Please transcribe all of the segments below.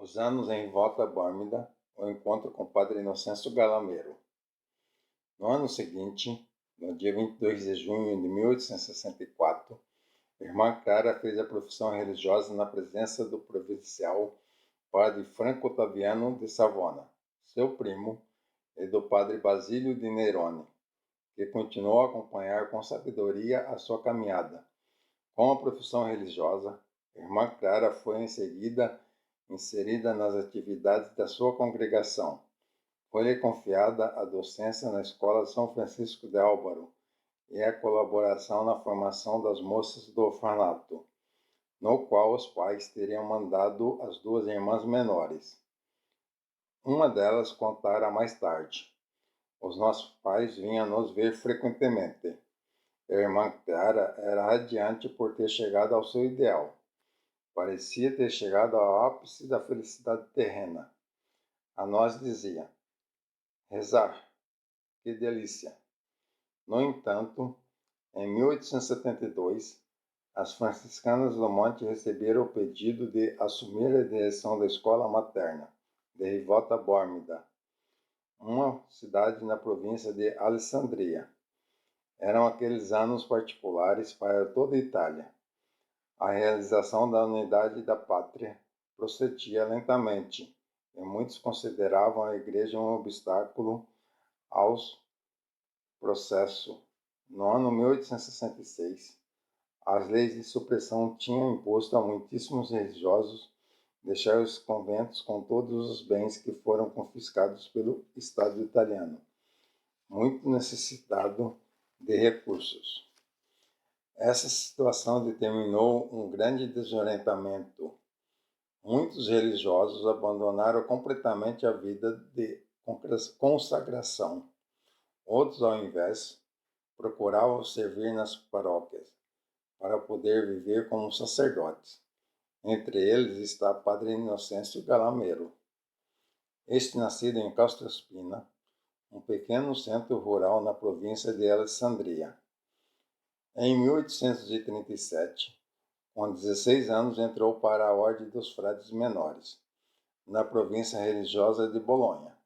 Os anos em volta Bórmida, o encontro com o padre Inocêncio Galameiro. No ano seguinte, no dia 22 de junho de 1864, irmã Clara fez a profissão religiosa na presença do provincial padre Franco Otaviano de Savona, seu primo, e do padre Basílio de Nerone, que continuou a acompanhar com sabedoria a sua caminhada. Com a profissão religiosa, irmã Clara foi em seguida inserida nas atividades da sua congregação. Foi-lhe confiada a docência na Escola São Francisco de Álvaro e a colaboração na formação das moças do orfanato, no qual os pais teriam mandado as duas irmãs menores. Uma delas contara mais tarde: os nossos pais vinham nos ver frequentemente. A irmã Clara era radiante por ter chegado ao seu ideal. Parecia ter chegado ao ápice da felicidade terrena. A nós dizia: rezar, que delícia! No entanto, em 1872, as franciscanas do Monte receberam o pedido de assumir a direção da escola materna de Rivota Bórmida, uma cidade na província de Alessandria. Eram aqueles anos particulares para toda a Itália. A realização da unidade da pátria procedia lentamente, e muitos consideravam a Igreja um obstáculo aos processos. No ano 1866, as leis de supressão tinham imposto a muitíssimos religiosos deixar os conventos com todos os bens que foram confiscados pelo Estado italiano, muito necessitado de recursos. Essa situação determinou um grande desorientamento. Muitos religiosos abandonaram completamente a vida de consagração. Outros, ao invés, procuravam servir nas paróquias para poder viver como sacerdotes. Entre eles está Padre Inocêncio Galameiro. Este, nascido em Castrospina, um pequeno centro rural na província de Alessandria. Em 1837, com 16 anos, entrou para a Ordem dos Frades Menores, na província religiosa de Bolonha.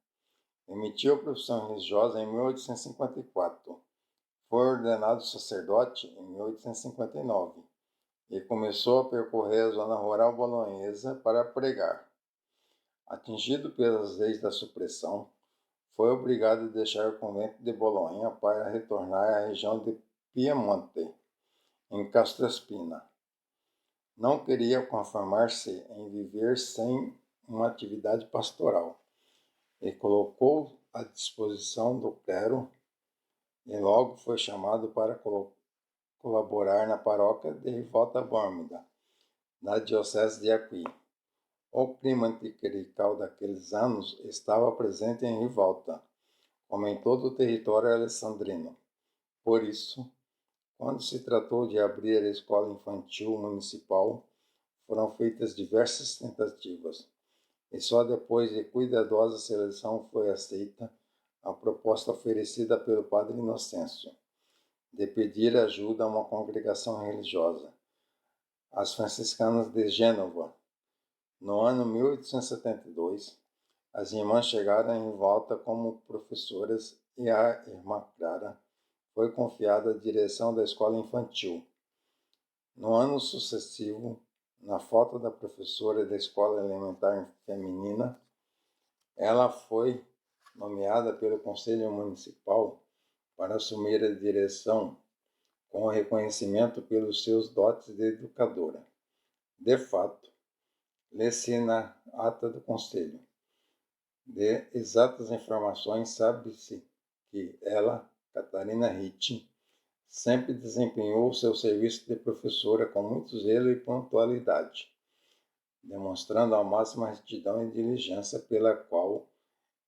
Emitiu a profissão religiosa em 1854. Foi ordenado sacerdote em 1859 e começou a percorrer a zona rural bolonhesa para pregar. Atingido pelas leis da supressão, foi obrigado a deixar o convento de Bolonha para retornar à região de Piemonte, em Castrospina. Não queria conformar-se em viver sem uma atividade pastoral e colocou à disposição do clero e logo foi chamado para colaborar na paróquia de Rivota Bórmida, na diocese de Acqui. O clima anticlerical daqueles anos estava presente em Rivalta, como em todo o território alessandrino. Por isso, quando se tratou de abrir a escola infantil municipal, foram feitas diversas tentativas, e só depois de cuidadosa seleção foi aceita a proposta oferecida pelo padre Inocêncio, de pedir ajuda a uma congregação religiosa, as franciscanas de Gênova. No ano 1872, as irmãs chegaram em volta como professoras e a irmã Clara foi confiada a direção da escola infantil. No ano sucessivo, na falta da professora da escola elementar feminina, ela foi nomeada pelo Conselho Municipal para assumir a direção com reconhecimento pelos seus dotes de educadora. De fato, lê-se na ata do Conselho. De exatas informações, sabe-se que ela, Catarina Ritt, sempre desempenhou seu serviço de professora com muito zelo e pontualidade, demonstrando a máxima retidão e diligência pela qual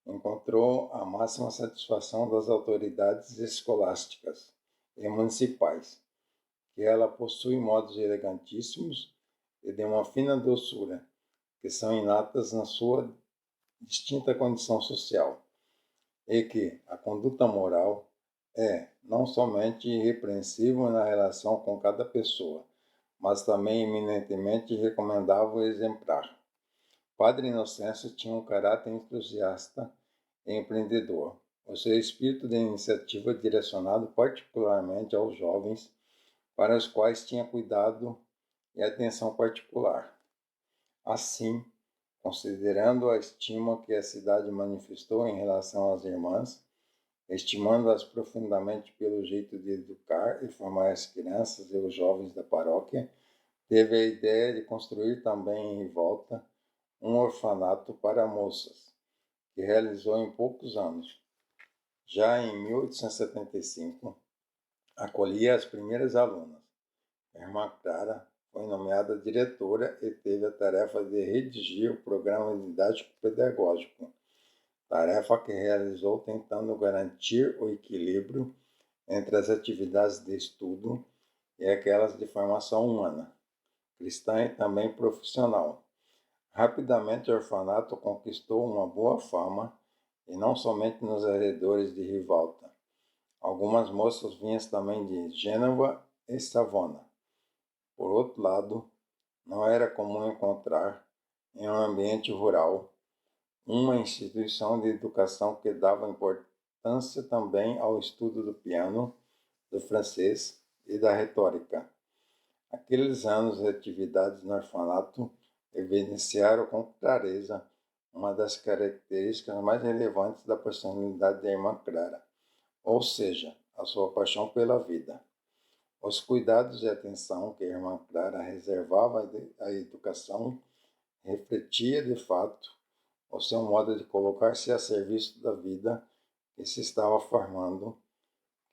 encontrou a máxima satisfação das autoridades escolásticas e municipais, que ela possui modos elegantíssimos e de uma fina doçura, que são inatas na sua distinta condição social, e que a conduta moral é não somente irrepreensível na relação com cada pessoa, mas também eminentemente recomendável e exemplar. Padre Inocêncio tinha um caráter entusiasta e empreendedor. O seu espírito de iniciativa direcionado particularmente aos jovens, para os quais tinha cuidado e atenção particular. Assim, considerando a estima que a cidade manifestou em relação às irmãs, estimando-as profundamente pelo jeito de educar e formar as crianças e os jovens da paróquia, teve a ideia de construir também em Rivolta um orfanato para moças, que realizou em poucos anos. Já em 1875, acolhia as primeiras alunas. A irmã Clara foi nomeada diretora e teve a tarefa de redigir o programa didático-pedagógico, tarefa que realizou tentando garantir o equilíbrio entre as atividades de estudo e aquelas de formação humana, cristã e também profissional. Rapidamente o orfanato conquistou uma boa fama, e não somente nos arredores de Rivalta. Algumas moças vinham também de Gênova e Savona. Por outro lado, não era comum encontrar, em um ambiente rural, uma instituição de educação que dava importância também ao estudo do piano, do francês e da retórica. Aqueles anos de atividades no orfanato evidenciaram com clareza uma das características mais relevantes da personalidade da irmã Clara, ou seja, a sua paixão pela vida. Os cuidados e atenção que a irmã Clara reservava à educação refletia, de fato, o seu modo de colocar-se a serviço da vida que se estava formando,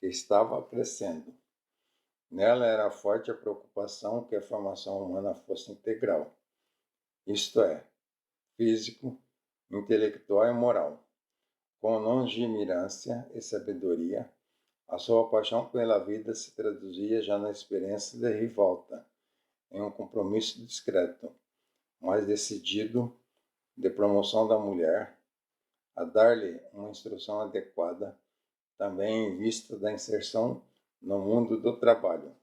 que estava crescendo. Nela era forte a preocupação que a formação humana fosse integral, isto é, físico, intelectual e moral. Com longanimidade e sabedoria, a sua paixão pela vida se traduzia já na experiência de Rivalta, em um compromisso discreto, mas decidido, de promoção da mulher, a dar-lhe uma instrução adequada, também em vista da inserção no mundo do trabalho.